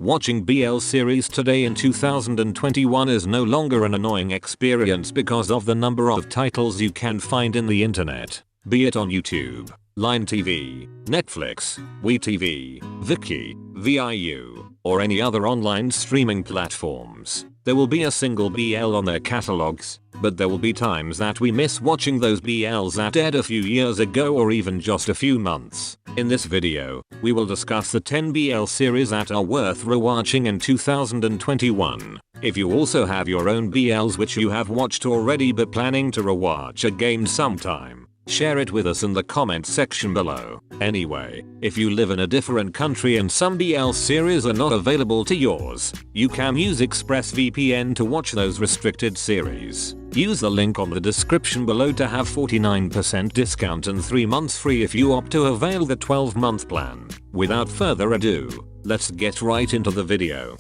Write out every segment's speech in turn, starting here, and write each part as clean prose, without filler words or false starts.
Watching BL series today in 2021 is no longer an annoying experience because of the number of titles you can find in the internet, be it on YouTube, Line TV, Netflix, WeTV, Viki, VIU, or any other online streaming platforms. There will be a single BL on their catalogs, but there will be times that we miss watching those BLs that aired a few years ago or even just a few months. In this video, we will discuss the 10 BL series that are worth rewatching in 2021. If you also have your own BLs which you have watched already but planning to rewatch again sometime, share it with us in the comment section below. Anyway, if you live in a different country and some BL series are not available to yours, you can use ExpressVPN to watch those restricted series. Use the link on the description below to have 49% discount and 3 months free if you opt to avail the 12-month plan. Without further ado, let's get right into the video.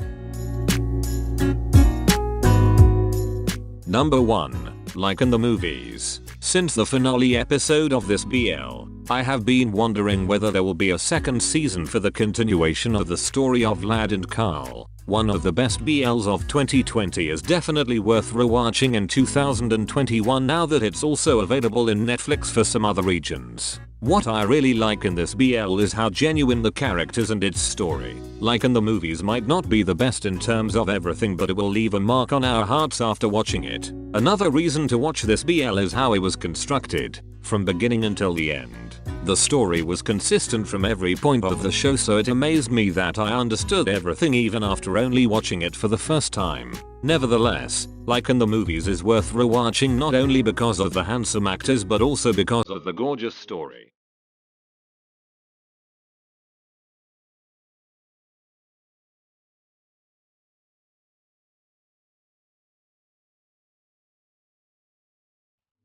Number 1. Like in the movies. Since the finale episode of this BL, I have been wondering whether there will be a second season for the continuation of the story of Vlad and Carl. One of the best BLs of 2020 is definitely worth rewatching in 2021 now that it's also available in Netflix for some other regions. What I really like in this BL is how genuine the characters and its story, like in the movies, might not be the best in terms of everything, but it will leave a mark on our hearts after watching it. Another reason to watch this BL is how it was constructed, from beginning until the end. The story was consistent from every point of the show, so it amazed me that I understood everything even after only watching it for the first time. Nevertheless, like in the movies is worth rewatching not only because of the handsome actors but also because of the gorgeous story.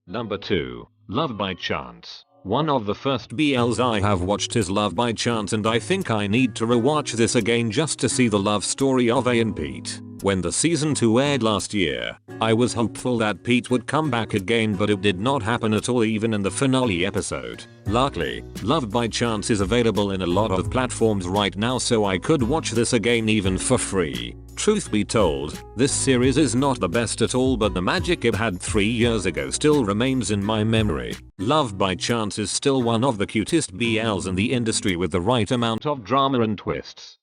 Number 2. Love by Chance. One of the first BLs I have watched is Love by Chance, and I think I need to rewatch this again just to see the love story of A and Pete. When the season 2 aired last year, I was hopeful that Pete would come back again, but it did not happen at all, even in the finale episode. Luckily, Love by Chance is available in a lot of platforms right now, so I could watch this again even for free. Truth be told, this series is not the best at all, but the magic it had 3 years ago still remains in my memory. Love by Chance is still one of the cutest BLs in the industry with the right amount of drama and twists.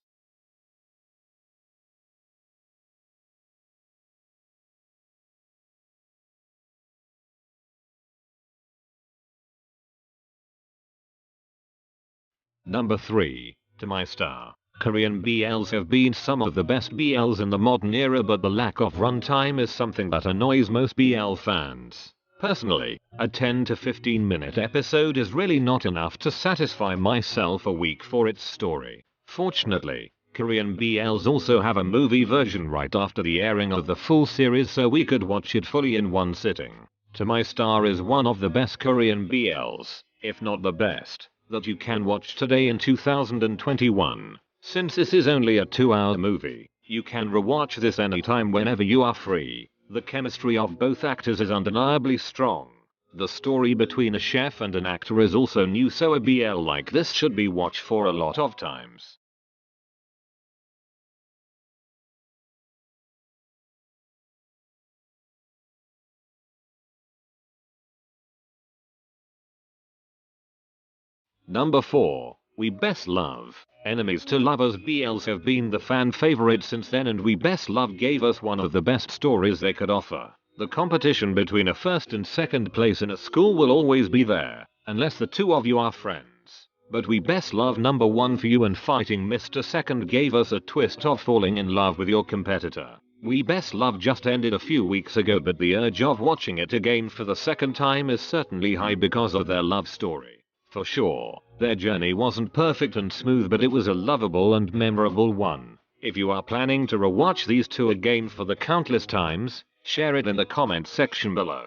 Number 3. To My Star. Korean BLs have been some of the best BLs in the modern era, but the lack of runtime is something that annoys most BL fans. Personally, a 10 to 15 minute episode is really not enough to satisfy myself a week for its story. Fortunately, Korean BLs also have a movie version right after the airing of the full series, so we could watch it fully in one sitting. To My Star is one of the best Korean BLs, if not the best, that you can watch today in 2021. Since this is only a 2-hour movie, you can rewatch this anytime whenever you are free. The chemistry of both actors is undeniably strong. The story between a chef and an actor is also new, so a BL like this should be watched for a lot of times. Number 4. We Best Love. Enemies to Lovers BLs have been the fan favorite since then, and We Best Love gave us one of the best stories they could offer. The competition between a first and second place in a school will always be there, unless the two of you are friends. But We Best Love number 1 for you and Fighting Mr. Second gave us a twist of falling in love with your competitor. We Best Love just ended a few weeks ago, but the urge of watching it again for the second time is certainly high because of their love story. For sure, their journey wasn't perfect and smooth, but it was a lovable and memorable one. If you are planning to rewatch these two again for the countless times, share it in the comment section below.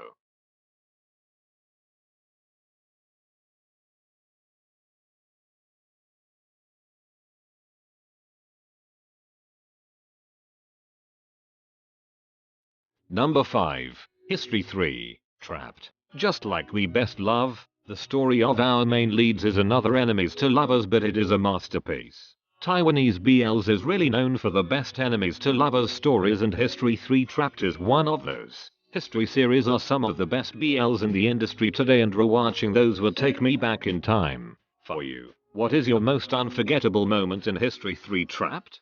Number 5. History 3. Trapped. Just like We Best Love, the story of our main leads is another enemies to lovers, but it is a masterpiece. Taiwanese BLs is really known for the best enemies to lovers stories, and History 3 Trapped is one of those. History series are some of the best BLs in the industry today, and rewatching those would take me back in time. For you, what is your most unforgettable moment in History 3 Trapped?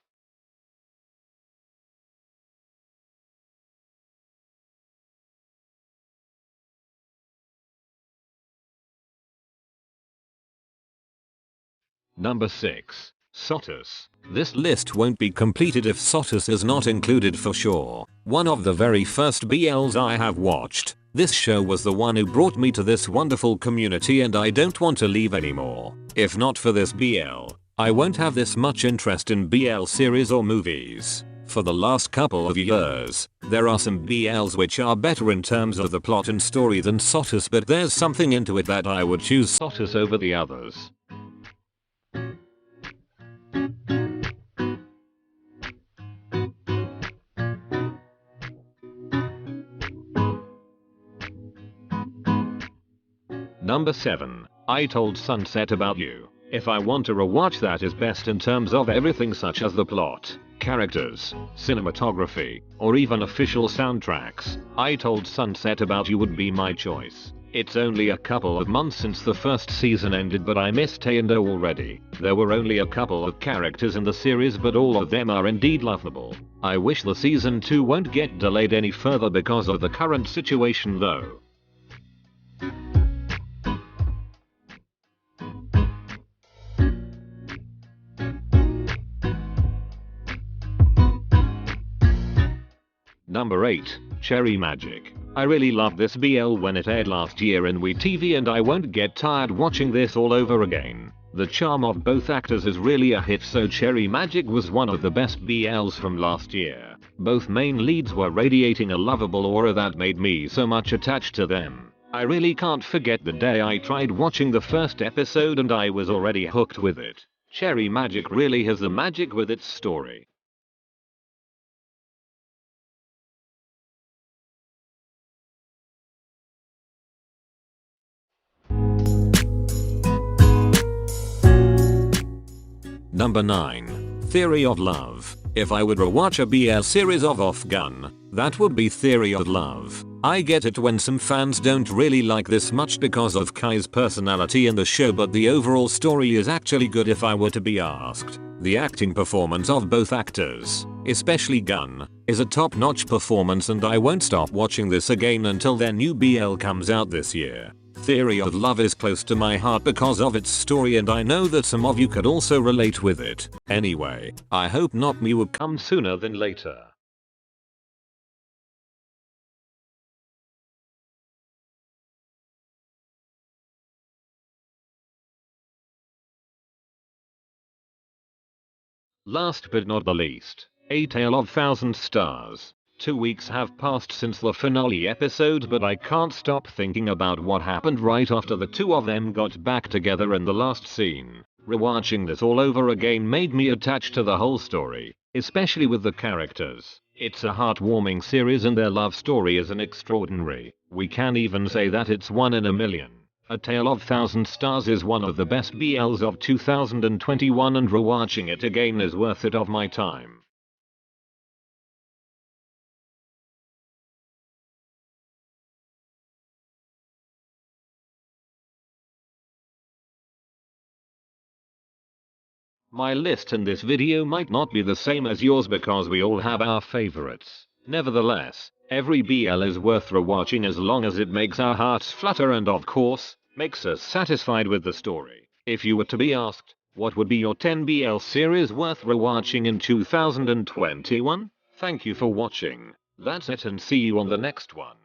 Number 6. Sotus. This list won't be completed if Sotus is not included for sure. One of the very first BLs I have watched. This show was the one who brought me to this wonderful community, and I don't want to leave anymore. If not for this BL, I won't have this much interest in BL series or movies. For the last couple of years, there are some BLs which are better in terms of the plot and story than Sotus, but there's something into it that I would choose Sotus over the others. Number 7. I Told Sunset About You. If I want to rewatch, that is best in terms of everything such as the plot, characters, cinematography, or even official soundtracks, I Told Sunset About You would be my choice. It's only a couple of months since the first season ended, but I miss Tae-in-do already. There were only a couple of characters in the series, but all of them are indeed lovable. I wish the season 2 won't get delayed any further because of the current situation though. Number 8. Cherry Magic. I really loved this BL when it aired last year in WeTV, and I won't get tired watching this all over again. The charm of both actors is really a hit, so Cherry Magic was one of the best BLs from last year. Both main leads were radiating a lovable aura that made me so much attached to them. I really can't forget the day I tried watching the first episode and I was already hooked with it. Cherry Magic really has the magic with its story. Number 9. Theory of Love. If I would rewatch a BL series of Off Gun, that would be Theory of Love. I get it when some fans don't really like this much because of Kai's personality in the show, but the overall story is actually good if I were to be asked. The acting performance of both actors, especially Gun, is a top-notch performance, and I won't stop watching this again until their new BL comes out this year. Theory of Love is close to my heart because of its story, and I know that some of you could also relate with it. Anyway, I hope Not Me will come sooner than later. Last but not the least, A Tale of Thousand Stars. 2 weeks have passed since the finale episode, but I can't stop thinking about what happened right after the two of them got back together in the last scene. Rewatching this all over again made me attached to the whole story, especially with the characters. It's a heartwarming series and their love story is an extraordinary. We can even say that it's one in a million. A Tale of Thousand Stars is one of the best BLs of 2021, and rewatching it again is worth it of my time. My list in this video might not be the same as yours because we all have our favorites. Nevertheless, every BL is worth rewatching as long as it makes our hearts flutter and of course, makes us satisfied with the story. If you were to be asked, what would be your 10 BL series worth rewatching in 2021? Thank you for watching. That's it, and see you on the next one.